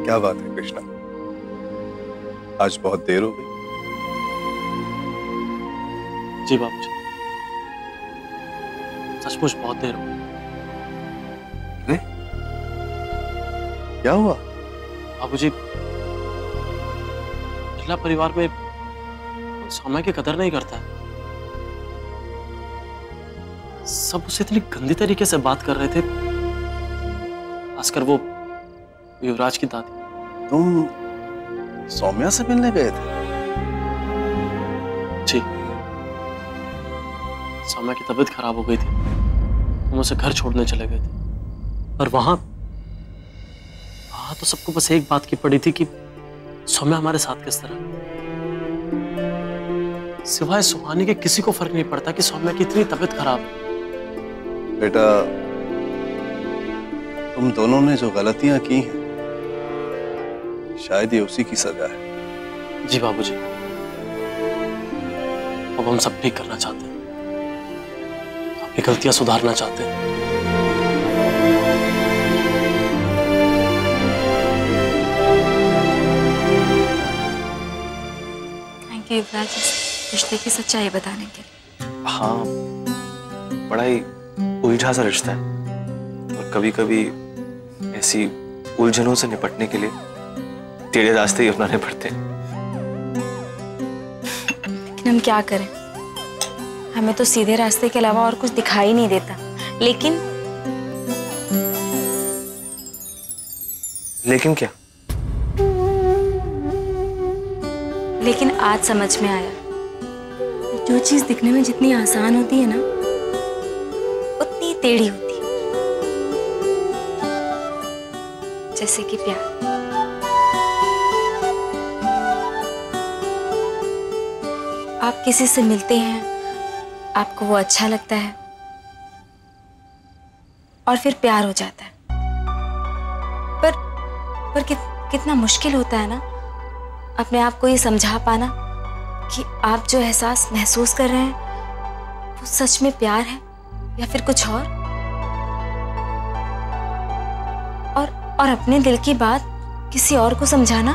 क्या बात है कृष्णा, आज बहुत देर हो गई। जी बाबूजी, सचमुच बहुत देर हो गई। क्या हुआ? बाबूजी, बिरला परिवार में समय की कदर नहीं करता है। सब उससे इतनी गंदी तरीके से बात कर रहे थे, खासकर वो युवराज की दादी। तुम सौम्या से मिलने गए थे? जी, सौम्या की तबीयत खराब हो गई थी, हम उसे घर छोड़ने चले गए थे। और वहां तो सबको बस एक बात की पड़ी थी कि सौम्या हमारे साथ किस तरह। सिवाय सुहानी के किसी को फर्क नहीं पड़ता कि सौम्या की इतनी तबीयत खराब है। बेटा, तुम दोनों ने जो गलतियां की हैं, शायद ये उसी की सजा है। जी बाबूजी, अब हम सब ठीक करना चाहते हैं, अपनी गलतियां सुधारना चाहते हैं। थैंक यू युवराज, रिश्ते की सच्चाई बताने के लिए। हाँ, बड़ा ही उलझा सा रिश्ता है और कभी कभी ऐसी उलझनों से निपटने के लिए टेढ़े रास्ते ही अपनाने पड़ते हैं। लेकिन हम क्या करें, हमें तो सीधे रास्ते के अलावा और कुछ दिखाई नहीं देता। लेकिन क्या? लेकिन आज समझ में आया, जो चीज दिखने में जितनी आसान होती है ना, उतनी टेढ़ी होती है। जैसे कि प्यार। आप किसी से मिलते हैं, आपको वो अच्छा लगता है और फिर प्यार हो जाता है। पर कितना मुश्किल होता है ना अपने आप को ये समझा पाना कि आप जो एहसास महसूस कर रहे हैं वो सच में प्यार है या फिर कुछ और अपने दिल की बात किसी और को समझाना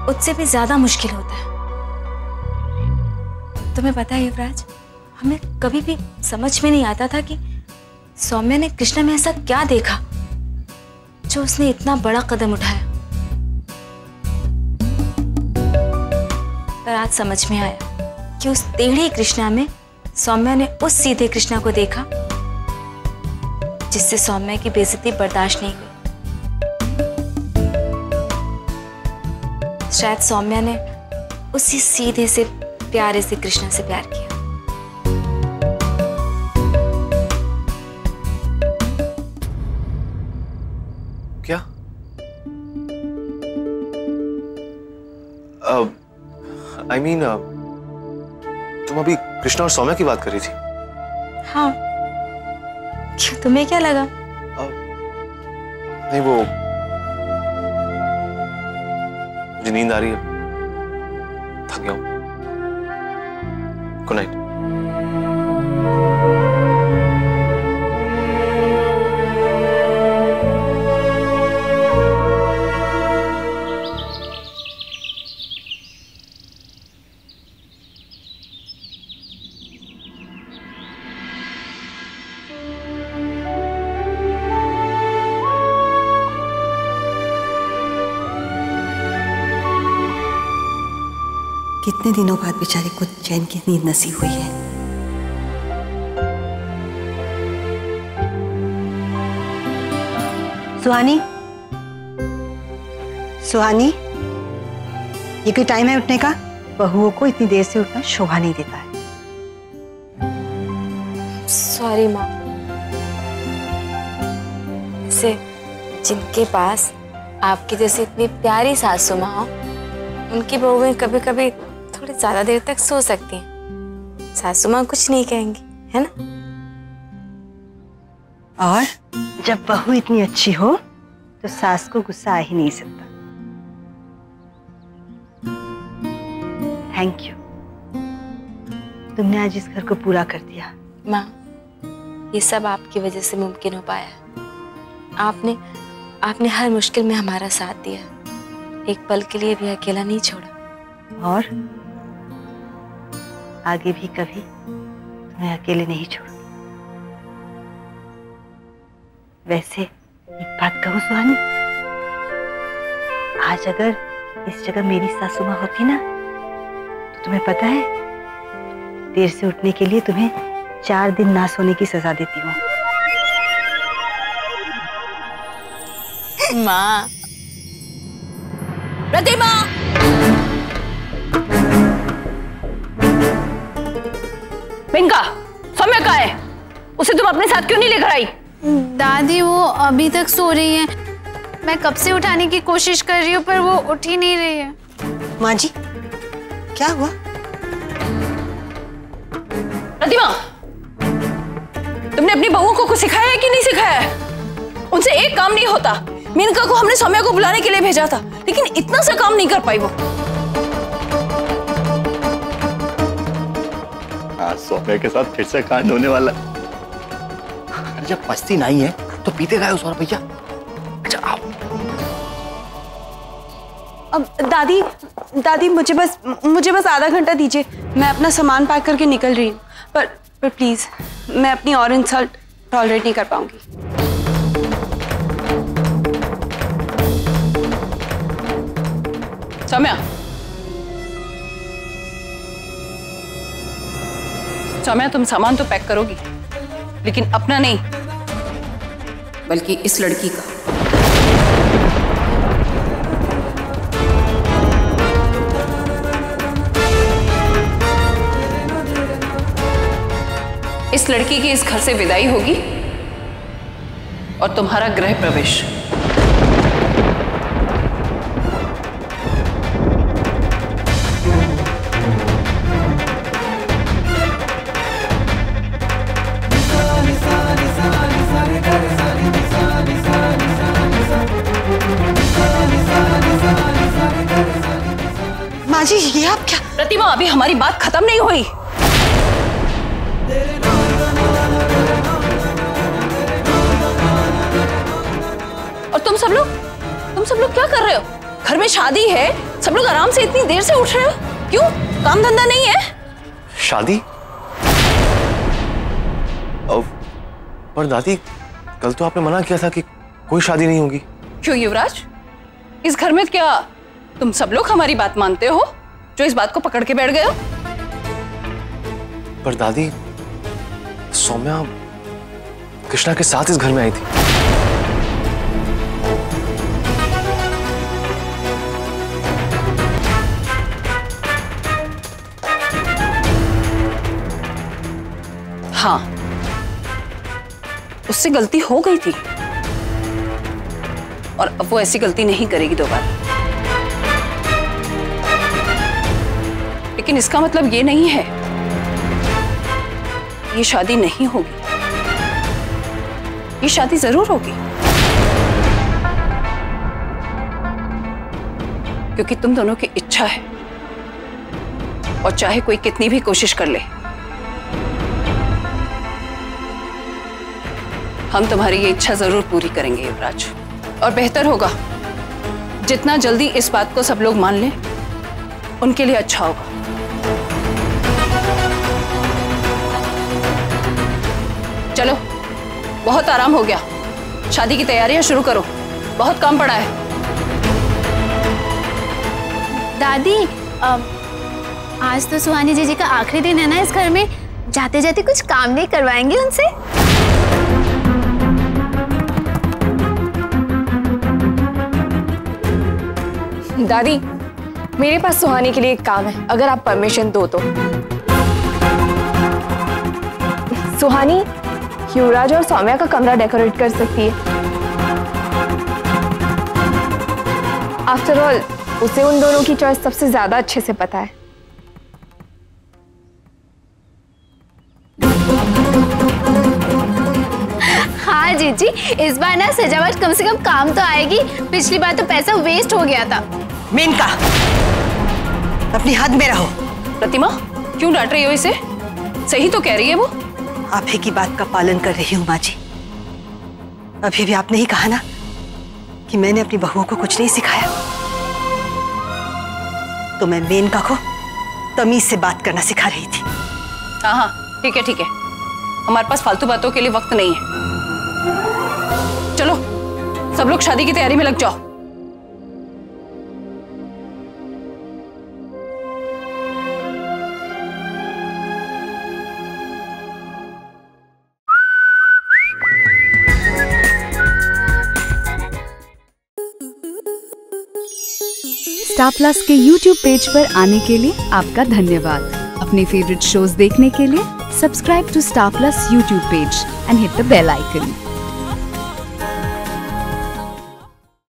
उससे भी ज्यादा मुश्किल होता है। तुम्हें पता है युवराज, हमें कभी भी समझ में नहीं आता था कि सौम्या ने कृष्णा में ऐसा क्या देखा जो उसने इतना बड़ा कदम उठाया। पर आज समझ में आया कि उस टेढ़े कृष्णा में सौम्या ने उस सीधे कृष्णा को देखा जिससे सौम्या की बेइज्जती बर्दाश्त नहीं हुई। शायद सौम्या ने उसी सीधे से प्यारे से कृष्णा से प्यार किया। क्या? I mean, तुम अभी कृष्णा और सौम्या की बात कर रही थी? हाँ, क्यों, तुम्हें क्या लगा? नहीं, वो मुझे नींद आ रही है, थक गया हूं। Good night. कितने दिनों बाद बेचारे को चैन की नींद नसीब हुई है। सुहानी, सुहानी, ये कोई टाइम है उठने का? बहुओं को इतनी देर से उठना शोभा नहीं देता है। सॉरी माँ। से जिनके पास आपकी जैसी इतनी प्यारी सासू माँ हो, उनकी बहुएं कभी कभी थोड़ी ज्यादा देर तक सो सकती हैं। सासू माँ कुछ नहीं कहेंगी, है ना? और जब बहू इतनी अच्छी हो तो सास को गुस्सा आ ही नहीं सकता। थैंक यू, तुमने आज इस घर को पूरा कर दिया। माँ, ये सब आपकी वजह से मुमकिन हो पाया है। आपने आपने हर मुश्किल में हमारा साथ दिया, एक पल के लिए भी अकेला नहीं छोड़ा। और आगे भी कभी तुम्हें अकेले नहीं छोड़ूंगी। वैसे एक बात कहूँ सुहानी, आज अगर इस जगह मेरी सासू माँ होती ना, तो तुम्हें पता है देर से उठने के लिए तुम्हें 4 दिन ना सोने की सजा देती हूँ। माँ, प्रतिमा, पिंका, सौम्या कहाँ है? उसे तुम अपने साथ क्यों नहीं लेकर आई? दादी वो अभी तक सो रही है। मैं कब से उठाने की कोशिश कर रही हूँ पर वो उठ ही नहीं रही है। माँ जी, क्या हुआ? प्रतिमा, तुमने अपनी बहुओं को कुछ सिखाया है कि नहीं सिखाया है? उनसे एक काम नहीं होता। मेनका को हमने सौम्या को बुलाने के लिए भेजा था, लेकिन इतना सा काम नहीं कर पाई वो। हाँ, सौम्या के साथ फिर से कांड होने वाला। जब मस्ती नहीं है तो पीते गए उस और भैया। अच्छा आओ। अब दादी मुझे बस आधा घंटा दीजिए, मैं अपना सामान पैक करके निकल रही हूँ। पर प्लीज, मैं अपनी और इंसल्ट टॉलरेट नहीं कर पाऊंगी। सौम्या, सौम्या, तुम सामान तो पैक करोगी, लेकिन अपना नहीं, बल्कि इस लड़की का। इस लड़की की इस घर से विदाई होगी और तुम्हारा गृह प्रवेश। माँ जी, ये आप क्या? प्रतिमा, अभी हमारी बात खत्म नहीं हुई। और तुम सब लोग क्या कर रहे हो? घर में शादी है, सब लोग आराम से इतनी देर से उठ रहे हो क्यों? काम धंधा नहीं है? शादी? पर दादी, कल तो आपने मना किया था कि कोई शादी नहीं होगी। क्यों युवराज, इस घर में क्या तुम सब लोग हमारी बात मानते हो, जो इस बात को पकड़ के बैठ गए हो? पर दादी, सौम्या कृष्णा के साथ इस घर में आई थी। हाँ, उससे गलती हो गई थी और अब वो ऐसी गलती नहीं करेगी दोबारा। लेकिन इसका मतलब ये नहीं है ये शादी नहीं होगी। ये शादी जरूर होगी, क्योंकि तुम दोनों की इच्छा है, और चाहे कोई कितनी भी कोशिश कर ले, हम तुम्हारी ये इच्छा जरूर पूरी करेंगे युवराज। और बेहतर होगा जितना जल्दी इस बात को सब लोग मान लें, उनके लिए अच्छा होगा। चलो, बहुत आराम हो गया, शादी की तैयारियां शुरू करो, बहुत काम पड़ा है। दादी, आज तो सुहानी जीजी का आखिरी दिन है ना इस घर में, जाते जाते कुछ काम नहीं करवाएंगे उनसे? दादी, मेरे पास सुहानी के लिए एक काम है, अगर आप परमिशन दो तो। सुहानी युवराज और सौम्या का कमरा डेकोरेट कर सकती है। आफ्टर ऑल, उसे उन दोनों की चॉइस सबसे ज्यादा अच्छे से पता है। हाँ जीजी, इस बार ना सजावट कम से कम काम तो आएगी। पिछली बार तो पैसा वेस्ट हो गया था। मेनका, अपनी हद में रहो। प्रतिमा, क्यों डांट रही हो इसे? सही तो कह रही है वो। आप ही की बात का पालन कर रही हूँ माँ जी। अभी भी आपने ही कहा ना कि मैंने अपनी बहुओं को कुछ नहीं सिखाया, तो मैं मेनका को तमीज से बात करना सिखा रही थी। हाँ हाँ ठीक है ठीक है, हमारे पास फालतू बातों के लिए वक्त नहीं है। चलो सब लोग शादी की तैयारी में लग जाओ। स्टार प्लस के YouTube पेज पर आने के लिए आपका धन्यवाद। अपने फेवरेट शोज देखने के लिए subscribe to Star Plus YouTube page and hit the bell icon.